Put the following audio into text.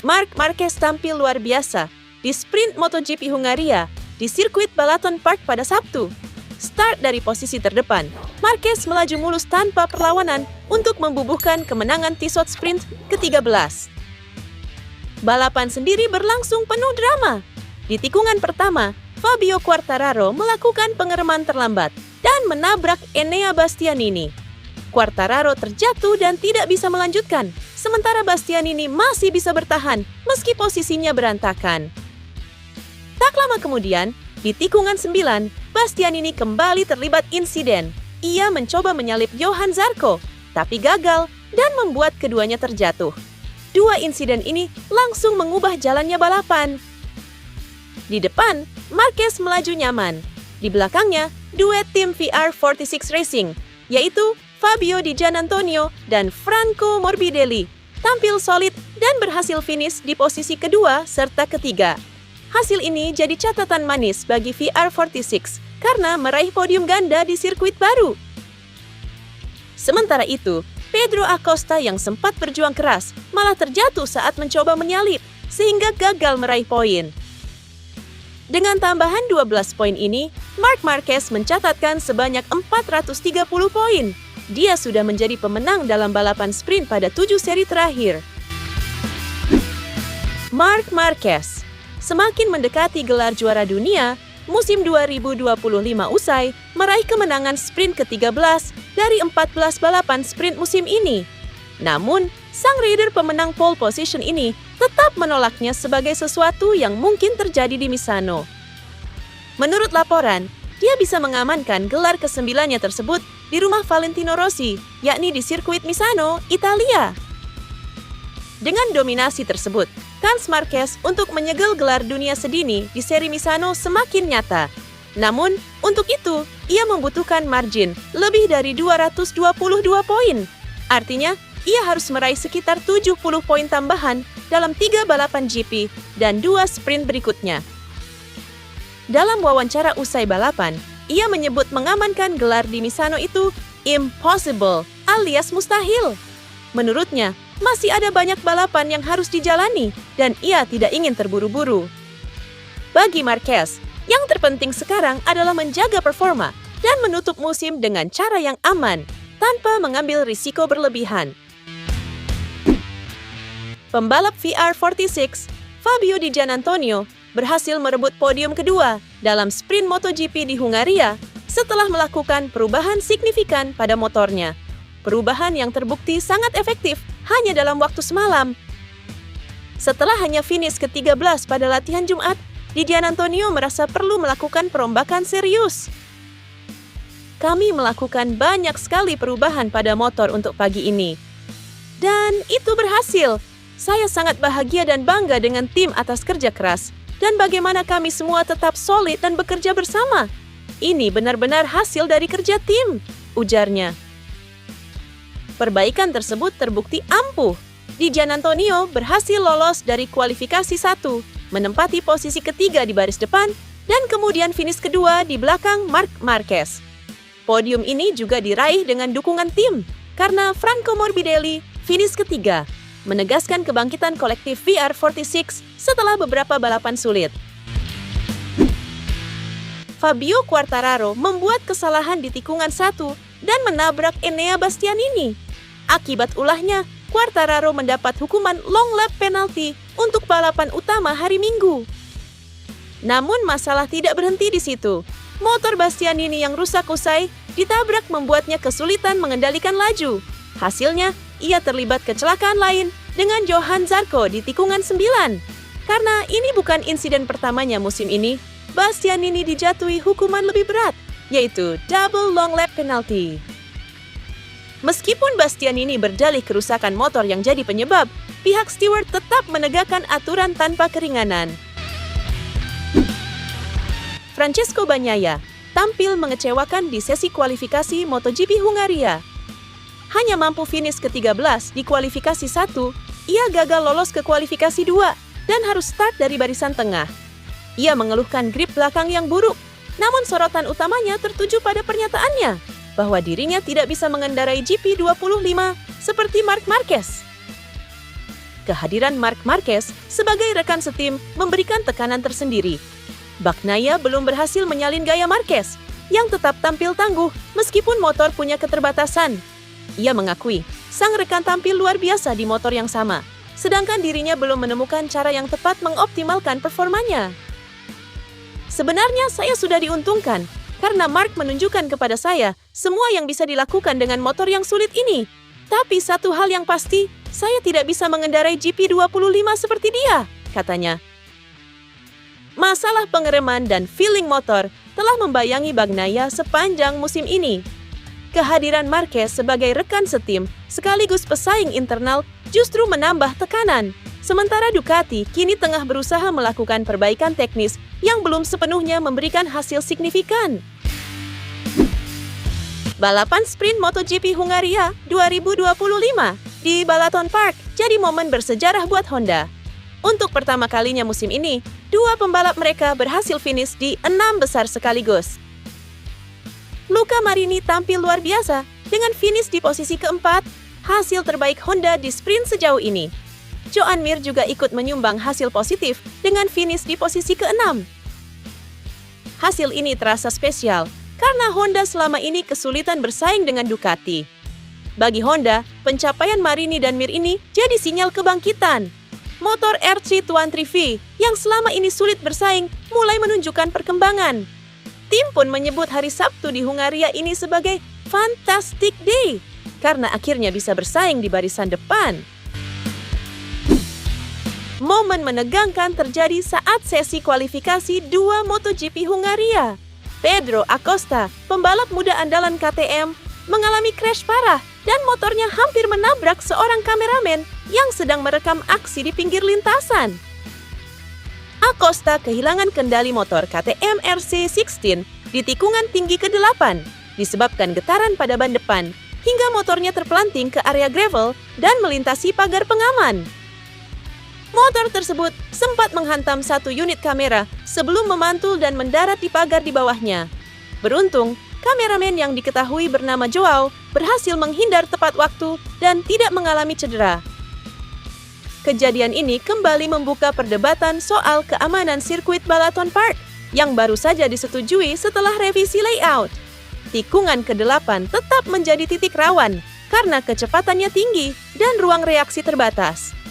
Marc Marquez tampil luar biasa di sprint MotoGP Hungaria di sirkuit Balaton Park pada Sabtu. Start dari posisi terdepan, Marquez melaju mulus tanpa perlawanan untuk membubuhkan kemenangan Tissot Sprint ke-13. Balapan sendiri berlangsung penuh drama. Di tikungan pertama, Fabio Quartararo melakukan pengereman terlambat dan menabrak Enea Bastianini. Quartararo terjatuh dan tidak bisa melanjutkan, sementara Bastianini masih bisa bertahan meski posisinya berantakan. Tak lama kemudian, di tikungan 9, Bastianini kembali terlibat insiden. Ia mencoba menyalip Johann Zarco, tapi gagal dan membuat keduanya terjatuh. Dua insiden ini langsung mengubah jalannya balapan. Di depan, Marquez melaju nyaman. Di belakangnya, duet tim VR46 Racing, yaitu Fabio Di Giannantonio dan Franco Morbidelli, tampil solid dan berhasil finish di posisi kedua serta ketiga. Hasil ini jadi catatan manis bagi VR46 karena meraih podium ganda di sirkuit baru. Sementara itu, Pedro Acosta yang sempat berjuang keras malah terjatuh saat mencoba menyalip, sehingga gagal meraih poin. Dengan tambahan 12 poin ini, Marc Marquez mencatatkan sebanyak 430 poin. Dia sudah menjadi pemenang dalam balapan sprint pada 7 seri terakhir. Marc Marquez semakin mendekati gelar juara dunia, musim 2025 usai meraih kemenangan sprint ke-13 dari 14 balapan sprint musim ini. Namun, sang rider pemenang pole position ini tetap menolaknya sebagai sesuatu yang mungkin terjadi di Misano. Menurut laporan, dia bisa mengamankan gelar ke-9-nya tersebut di rumah Valentino Rossi, yakni di sirkuit Misano, Italia. Dengan dominasi tersebut, kans Marquez untuk menyegel gelar dunia sedini di seri Misano semakin nyata. Namun, untuk itu, ia membutuhkan margin lebih dari 222 poin. Artinya, ia harus meraih sekitar 70 poin tambahan dalam 3 balapan GP dan 2 sprint berikutnya. Dalam wawancara usai balapan, ia menyebut mengamankan gelar di Misano itu impossible alias mustahil. Menurutnya, masih ada banyak balapan yang harus dijalani dan ia tidak ingin terburu-buru. Bagi Marquez, yang terpenting sekarang adalah menjaga performa dan menutup musim dengan cara yang aman, tanpa mengambil risiko berlebihan. Pembalap VR46, Fabio Di Giannantonio, berhasil merebut podium kedua dalam sprint MotoGP di Hungaria setelah melakukan perubahan signifikan pada motornya. Perubahan yang terbukti sangat efektif hanya dalam waktu semalam. Setelah hanya finish ke-13 pada latihan Jumat, Di Giannantonio merasa perlu melakukan perombakan serius. Kami melakukan banyak sekali perubahan pada motor untuk pagi ini. Dan itu berhasil. Saya sangat bahagia dan bangga dengan tim atas kerja keras dan bagaimana kami semua tetap solid dan bekerja bersama. Ini benar-benar hasil dari kerja tim, ujarnya. Perbaikan tersebut terbukti ampuh. Di Giannantonio berhasil lolos dari kualifikasi 1, menempati posisi ketiga di baris depan, dan kemudian finish kedua di belakang Marc Marquez. Podium ini juga diraih dengan dukungan tim, karena Franco Morbidelli finish ketiga, menegaskan kebangkitan kolektif VR46 setelah beberapa balapan sulit. Fabio Quartararo membuat kesalahan di tikungan 1 dan menabrak Enea Bastianini. Akibat ulahnya, Quartararo mendapat hukuman long lap penalti untuk balapan utama hari Minggu. Namun masalah tidak berhenti di situ. Motor Bastianini yang rusak usai ditabrak membuatnya kesulitan mengendalikan laju. Hasilnya, ia terlibat kecelakaan lain dengan Johann Zarco di tikungan 9. Karena ini bukan insiden pertamanya musim ini, Bastianini dijatuhi hukuman lebih berat, yaitu double long lap penalty. Meskipun Bastianini berdalih kerusakan motor yang jadi penyebab, pihak steward tetap menegakkan aturan tanpa keringanan. Francesco Bagnaia tampil mengecewakan di sesi kualifikasi MotoGP Hungaria. Hanya mampu finish ke-13 di kualifikasi 1, ia gagal lolos ke kualifikasi 2 dan harus start dari barisan tengah. Ia mengeluhkan grip belakang yang buruk, namun sorotan utamanya tertuju pada pernyataannya bahwa dirinya tidak bisa mengendarai GP25 seperti Marc Marquez. kehadiran Marc Marquez sebagai rekan setim memberikan tekanan tersendiri. Bagnaia belum berhasil menyalin gaya Marquez, yang tetap tampil tangguh meskipun motor punya keterbatasan. Ia mengakui, sang rekan tampil luar biasa di motor yang sama, sedangkan dirinya belum menemukan cara yang tepat mengoptimalkan performanya. Sebenarnya saya sudah diuntungkan, karena Marc menunjukkan kepada saya semua yang bisa dilakukan dengan motor yang sulit ini. Tapi satu hal yang pasti, saya tidak bisa mengendarai GP25 seperti dia, katanya. Masalah pengereman dan feeling motor telah membayangi Bagnaia sepanjang musim ini. Kehadiran Marquez sebagai rekan setim sekaligus pesaing internal justru menambah tekanan. Sementara Ducati kini tengah berusaha melakukan perbaikan teknis yang belum sepenuhnya memberikan hasil signifikan. Balapan sprint MotoGP Hungaria 2025 di Balaton Park jadi momen bersejarah buat Honda. Untuk pertama kalinya musim ini, dua pembalap mereka berhasil finish di 6 besar sekaligus. Luca Marini tampil luar biasa dengan finish di posisi keempat, hasil terbaik Honda di sprint sejauh ini. Joan Mir juga ikut menyumbang hasil positif dengan finish di posisi ke-6. Hasil ini terasa spesial karena Honda selama ini kesulitan bersaing dengan Ducati. Bagi Honda, pencapaian Marini dan Mir ini jadi sinyal kebangkitan. Motor RC23V yang selama ini sulit bersaing mulai menunjukkan perkembangan. Tim pun menyebut hari Sabtu di Hungaria ini sebagai Fantastic Day karena akhirnya bisa bersaing di barisan depan. Momen menegangkan terjadi saat sesi kualifikasi 2 MotoGP Hungaria. Pedro Acosta, pembalap muda andalan KTM, mengalami crash parah dan motornya hampir menabrak seorang kameramen yang sedang merekam aksi di pinggir lintasan. Acosta kehilangan kendali motor KTM RC16 di tikungan tinggi ke-8 disebabkan getaran pada ban depan hingga motornya terpelanting ke area gravel dan melintasi pagar pengaman. Motor tersebut sempat menghantam satu unit kamera sebelum memantul dan mendarat di pagar di bawahnya. Beruntung, kameramen yang diketahui bernama Joao berhasil menghindar tepat waktu dan tidak mengalami cedera. Kejadian ini kembali membuka perdebatan soal keamanan sirkuit Balaton Park yang baru saja disetujui setelah revisi layout. Tikungan ke-8 tetap menjadi titik rawan karena kecepatannya tinggi dan ruang reaksi terbatas.